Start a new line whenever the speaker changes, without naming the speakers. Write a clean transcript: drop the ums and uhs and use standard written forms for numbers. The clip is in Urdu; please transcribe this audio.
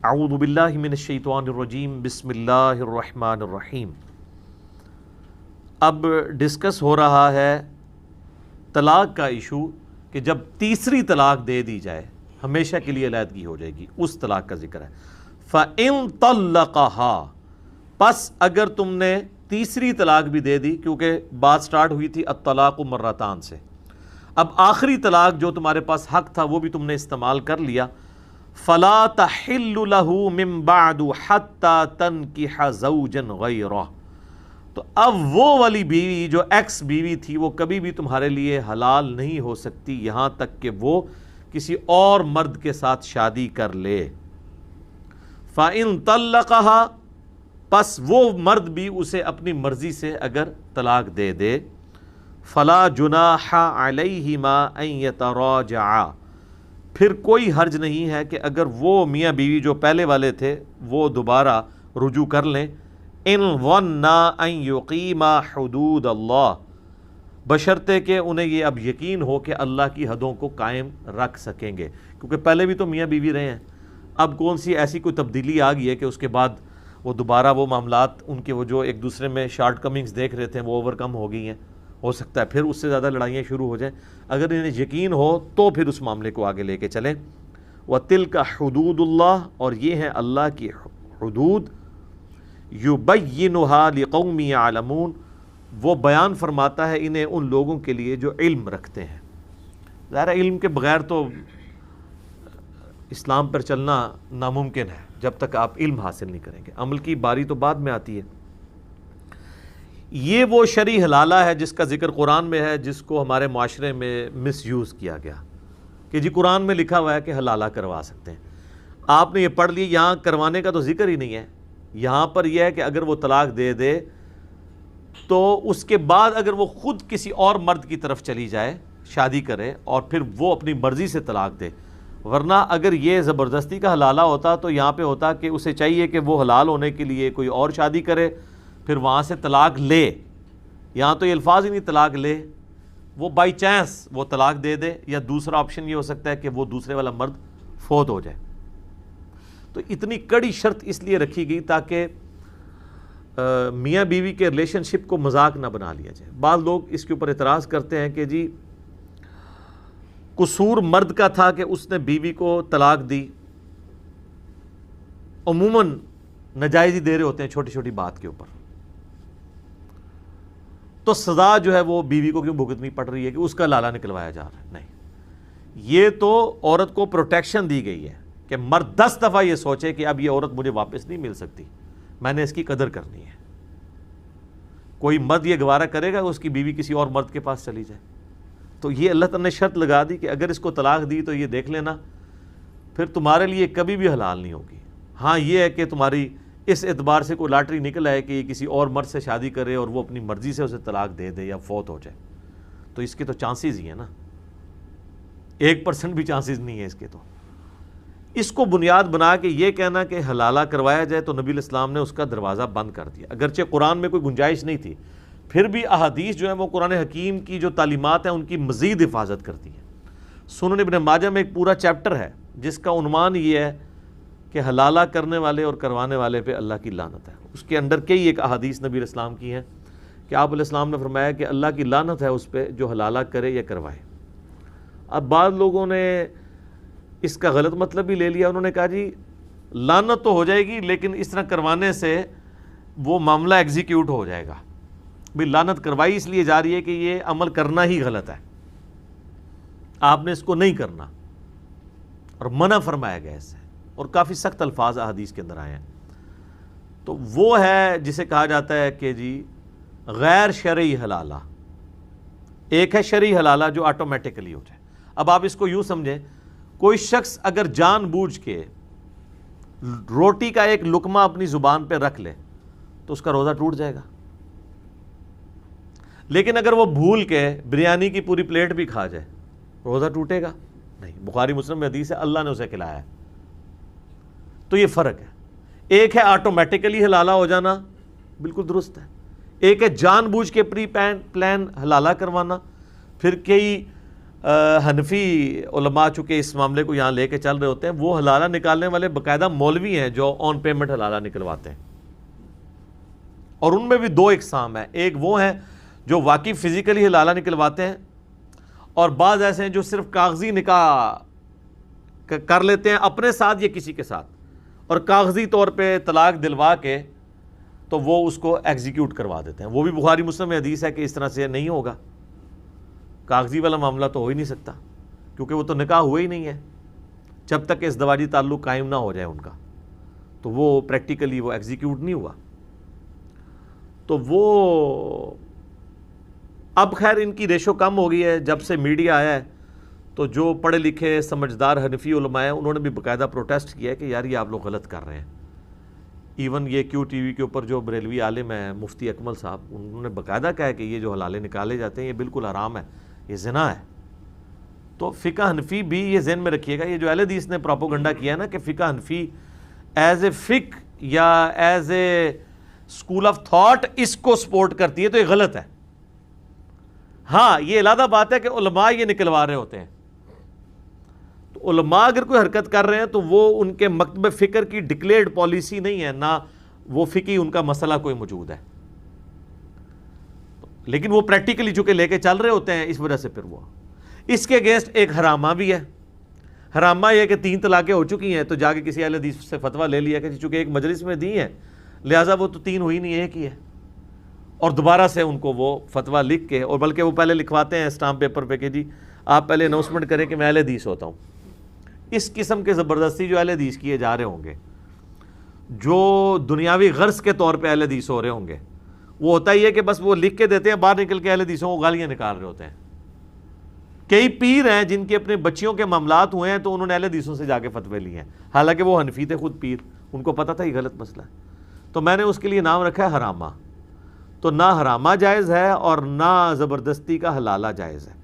اعوذ باللہ من الشیطان الرجیم بسم اللہ الرحمن الرحیم۔ اب ڈسکس ہو رہا ہے طلاق کا ایشو کہ جب تیسری طلاق دے دی جائے ہمیشہ کے لیے علیحدگی ہو جائے گی، اس طلاق کا ذکر ہے۔ فَإِن طَلَّقَهَا، پس اگر تم نے تیسری طلاق بھی دے دی، کیونکہ بات سٹارٹ ہوئی تھی الطلاق مرتان سے، اب آخری طلاق جو تمہارے پاس حق تھا وہ بھی تم نے استعمال کر لیا، فَلَا تَحِلُّ لَهُ مِن بَعْدُ حَتَّى تَنْكِحَ زَوْجًا غَيْرَهُ، تو اب وہ والی بیوی جو ایکس بیوی تھی وہ کبھی بھی تمہارے لیے حلال نہیں ہو سکتی یہاں تک کہ وہ کسی اور مرد کے ساتھ شادی کر لے۔ فَإِن طَلَّقَهَا، پس وہ مرد بھی اسے اپنی مرضی سے اگر طلاق دے دے، فَلَا جُنَاحَ عَلَيْهِمَا أَن يَتَرَاجَعَا، پھر کوئی حرج نہیں ہے کہ اگر وہ میاں بیوی جو پہلے والے تھے وہ دوبارہ رجوع کر لیں، ان ظنّا ان یقیما حدود اللہ، بشرطے کہ انہیں یہ اب یقین ہو کہ اللہ کی حدوں کو قائم رکھ سکیں گے، کیونکہ پہلے بھی تو میاں بیوی رہے ہیں، اب کون سی ایسی کوئی تبدیلی آ گئی ہے کہ اس کے بعد وہ دوبارہ وہ معاملات ان کے وہ جو ایک دوسرے میں شارٹ کمنگز دیکھ رہے تھے وہ اوور کم ہو گئی ہیں، ہو سکتا ہے پھر اس سے زیادہ لڑائیاں شروع ہو جائیں، اگر انہیں یقین ہو تو پھر اس معاملے کو آگے لے کے چلیں۔ وَتِلْكَ حُدُودُ اللَّهِ، اور یہ ہیں اللہ کی حدود، يُبَيِّنُهَا لِقَوْمٍ يَعْلَمُونَ، وہ بیان فرماتا ہے انہیں ان لوگوں کے لیے جو علم رکھتے ہیں۔ ظاہر علم کے بغیر تو اسلام پر چلنا ناممکن ہے جب تک آپ علم حاصل نہیں کریں گے، عمل کی باری تو بعد میں آتی ہے۔ یہ وہ شرعی حلالہ ہے جس کا ذکر قرآن میں ہے، جس کو ہمارے معاشرے میں مس یوز کیا گیا کہ جی قرآن میں لکھا ہوا ہے کہ حلالہ کروا سکتے ہیں، آپ نے یہ پڑھ لی، یہاں کروانے کا تو ذکر ہی نہیں ہے، یہاں پر یہ ہے کہ اگر وہ طلاق دے دے تو اس کے بعد اگر وہ خود کسی اور مرد کی طرف چلی جائے، شادی کرے اور پھر وہ اپنی مرضی سے طلاق دے، ورنہ اگر یہ زبردستی کا حلالہ ہوتا تو یہاں پہ ہوتا کہ اسے چاہیے کہ وہ حلال ہونے کے لیے کوئی اور شادی کرے پھر وہاں سے طلاق لے، یہاں تو یہ الفاظ ہی نہیں طلاق لے، وہ بائی چانس وہ طلاق دے دے، یا دوسرا آپشن یہ ہو سکتا ہے کہ وہ دوسرے والا مرد فوت ہو جائے۔ تو اتنی کڑی شرط اس لیے رکھی گئی تاکہ میاں بیوی کے ریلیشن شپ کو مذاق نہ بنا لیا جائے۔ بعض لوگ اس کے اوپر اعتراض کرتے ہیں کہ جی قصور مرد کا تھا کہ اس نے بیوی کو طلاق دی، عموماً ناجائز ہی دے رہے ہوتے ہیں چھوٹی چھوٹی بات کے اوپر، تو سزا جو ہے وہ بیوی کو کیوں بھگتنی پڑ رہی ہے کہ اس کا لالا نکلوایا جا رہا ہے؟ نہیں، یہ تو عورت کو پروٹیکشن دی گئی ہے کہ مرد 10 دفعہ یہ سوچے کہ اب یہ عورت مجھے واپس نہیں مل سکتی، میں نے اس کی قدر کرنی ہے۔ کوئی مرد یہ گوارا کرے گا کہ اس کی بیوی کسی اور مرد کے پاس چلی جائے؟ تو یہ اللہ تعالیٰ نے شرط لگا دی کہ اگر اس کو طلاق دی تو یہ دیکھ لینا پھر تمہارے لیے کبھی بھی حلال نہیں ہوگی۔ ہاں یہ ہے کہ تمہاری اس اعتبار سے کوئی لاٹری نکل آئے کہ یہ کسی اور مرد سے شادی کرے اور وہ اپنی مرضی سے اسے طلاق دے دے یا فوت ہو جائے، تو اس کے تو چانسز ہی ہیں نا، 1% بھی چانسز نہیں ہے اس کے۔ تو اس کو بنیاد بنا کے یہ کہنا کہ حلالہ کروایا جائے تو نبی علیہ السلام نے اس کا دروازہ بند کر دیا، اگرچہ قرآن میں کوئی گنجائش نہیں تھی، پھر بھی احادیث جو ہیں وہ قرآن حکیم کی جو تعلیمات ہیں ان کی مزید حفاظت کرتی ہیں۔ سنن ابن ماجہ میں ایک پورا چیپٹر ہے جس کا عنوان یہ ہے کہ حلالہ کرنے والے اور کروانے والے پہ اللہ کی لعنت ہے، اس کے اندر کئی ایک احادیث نبی علیہ السلام کی ہیں کہ آپ علیہ السلام نے فرمایا کہ اللہ کی لعنت ہے اس پہ جو حلالہ کرے یا کروائے۔ اب بعض لوگوں نے اس کا غلط مطلب بھی لے لیا، انہوں نے کہا جی لعنت تو ہو جائے گی لیکن اس طرح کروانے سے وہ معاملہ ایگزیکیوٹ ہو جائے گا، بھئی لعنت کروائی اس لیے جا رہی ہے کہ یہ عمل کرنا ہی غلط ہے، آپ نے اس کو نہیں کرنا، اور منع فرمایا گیا اس سے، اور کافی سخت الفاظ احادیث کے اندر آئے ہیں۔ تو وہ ہے جسے کہا جاتا ہے کہ جی غیر شرعی حلالہ، ایک ہے شرعی حلالہ جو آٹومیٹکلی ہو جائے۔ اب آپ اس کو یوں سمجھیں، کوئی شخص اگر جان بوجھ کے روٹی کا ایک لقمہ اپنی زبان پہ رکھ لے تو اس کا روزہ ٹوٹ جائے گا، لیکن اگر وہ بھول کے بریانی کی پوری پلیٹ بھی کھا جائے روزہ ٹوٹے گا؟ نہیں، بخاری مسلم میں حدیث ہے اللہ نے اسے کھلایا ہے۔ تو یہ فرق ہے، ایک ہے آٹومیٹکلی حلالہ ہو جانا، بالکل درست ہے، ایک ہے جان بوجھ کے پری پلان حلالہ کروانا۔ پھر کئی حنفی علماء چونکہ اس معاملے کو یہاں لے کے چل رہے ہوتے ہیں، وہ حلالہ نکالنے والے باقاعدہ مولوی ہیں جو آن پیمنٹ حلالہ نکلواتے ہیں، اور ان میں بھی دو اقسام ہیں. ایک وہ ہیں جو واقعی فزیکلی حلالہ نکلواتے ہیں، اور بعض ایسے ہیں جو صرف کاغذی نکاح کر لیتے ہیں اپنے ساتھ یا کسی کے ساتھ، اور کاغذی طور پہ طلاق دلوا کے تو وہ اس کو ایگزیکیوٹ کروا دیتے ہیں. وہ بھی بخاری مسلم میں حدیث ہے کہ اس طرح سے نہیں ہوگا، کاغذی والا معاملہ تو ہو ہی نہیں سکتا، کیونکہ وہ تو نکاح ہوا ہی نہیں ہے جب تک کہ ازدواجی تعلق قائم نہ ہو جائے ان کا، تو وہ پریکٹیکلی وہ ایگزیکیوٹ نہیں ہوا. تو وہ اب خیر ان کی ریشو کم ہو گئی ہے جب سے میڈیا آیا ہے، تو جو پڑھے لکھے سمجھدار حنفی علماء ہیں انہوں نے بھی باقاعدہ پروٹیسٹ کیا ہے کہ یار یہ آپ لوگ غلط کر رہے ہیں. ایون یہ کیو ٹی وی کے اوپر جو بریلوی عالم ہیں مفتی اکمل صاحب، انہوں نے باقاعدہ کہا ہے کہ یہ جو حلالے نکالے جاتے ہیں یہ بالکل حرام ہے، یہ زنا ہے. تو فقہ حنفی بھی یہ ذہن میں رکھیے گا، یہ جو اہل حدیث نے پروپوگنڈا کیا ہے نا کہ فقہ حنفی ایز اے فقہ یا as a school of thought اس کو سپورٹ کرتی ہے، تو یہ غلط ہے. ہاں یہ علیحدہ بات ہے کہ علماء یہ نکلوا رہے ہوتے ہیں، تو علماء اگر کوئی حرکت کر رہے ہیں تو وہ ان کے مکتب فکر کی ڈکلیئرڈ پالیسی نہیں ہے، نہ وہ فقہی ان کا مسئلہ کوئی موجود ہے، لیکن وہ پریکٹیکلی چونکہ لے کے چل رہے ہوتے ہیں، اس وجہ سے پھر وہ اس کے اگینسٹ ایک حرامہ بھی ہے. حرامہ یہ کہ 3 طلاقیں ہو چکی ہیں تو جا کے کسی اہل حدیث سے فتویٰ لے لیا کہ چونکہ ایک مجلس میں دی ہیں لہٰذا وہ تو 3 ہوئی نہیں، ایک ہی ہے، اور دوبارہ سے ان کو وہ فتویٰ لکھ کے، اور بلکہ وہ پہلے لکھواتے ہیں اسٹامپ پیپر پہ کہ جی آپ پہلے اناؤنسمنٹ کریں کہ میں اہل حدیث ہوتا ہوں. اس قسم کے زبردستی جو اہل حدیث کیے جا رہے ہوں گے، جو دنیاوی غرض کے طور پہ اہل حدیث ہو رہے ہوں گے، وہ ہوتا ہی ہے کہ بس وہ لکھ کے دیتے ہیں، باہر نکل کے اہل حدیثوں کو گالیاں نکال رہے ہوتے ہیں. کئی پیر ہیں جن کے اپنے بچیوں کے معاملات ہوئے ہیں تو انہوں نے اہل حدیثوں سے جا کے فتوے لیے ہیں، حالانکہ وہ حنفی تھے خود پیر، ان کو پتہ تھا یہ غلط مسئلہ ہے. تو میں نے اس کے لیے نام رکھا ہے حرامہ. تو نہ حرامہ جائز ہے اور نہ زبردستی کا حلالہ جائز ہے.